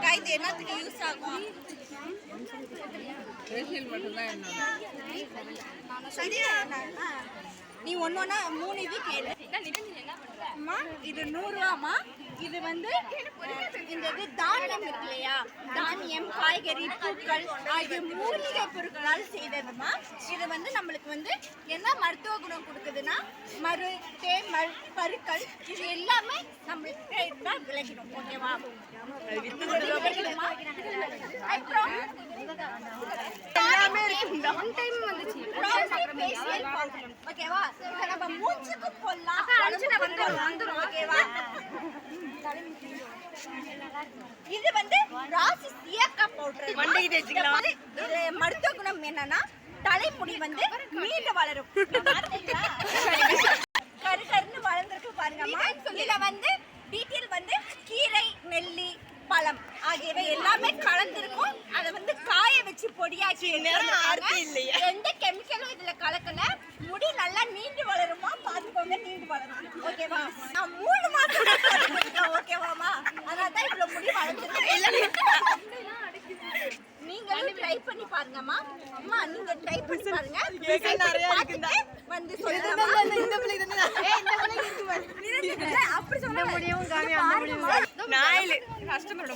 அக்கா இது என்னத்துக்கு யூஸ் ஆகும்? ஃபேஷியல் மட்டும் தான் என்ன சரியா? நீ ஒன்னொன்னா 3 இது கேளு. அம்மா இது 100 ரூபாமா. இது வந்து இந்த இது தானியம் இருக்கு இல்லையா, தானியம், காய்கறி, பூக்கள் ஆகிய மூலிகை பொருட்களால் செய்ததுமா. இது வந்து நம்மளுக்கு வந்து என்ன மருத்துவ குணம் கொடுக்குதுன்னா, மரு, தேமல், பருக்கள் இது எல்லாமே நம்மளுக்கு இருந்தால் விலகிடும். ஓகேவா? அப்புறம் எல்லாமே ஓகேவா? நம்ம மூச்சுக்கு போடலாம். ஓகேவா? இது வந்து ராசி சியாக்கா பவுடர். மருத்துவ குணம் என்னன்னா, தலைமுடி வந்து மீண்டு வளரும். கருன்னு வளர்ந்துருக்கு பாருங்கம்மா. இதுல வந்து டீட்டெயில் வந்து கீரை, நெல்லி, பழம் ஆகியவை எல்லாமே கலந்துருக்கும். அதை வந்து காய வச்சு பொடியாக்கி எந்த கெமிக்கலும் இதுல கலக்கல. முடி நல்லா நீண்டு வளருமா, பாத்துக்கோங்க, நீண்டு வளரும். ஓகேவா? நான் 3 மாசம் ஓகேவாமா, அதனாலதான் இவ்வளவு முடி வளர்ந்துருக்கு. நீங்களும் ட்ரை பண்ணி பாருங்கம்மா. அம்மா நீங்க ட்ரை பண்ணி பாருங்க. வந்து சொல்லுங்க. அப்படி சொன்ன முடியும். கஷ்டப்பட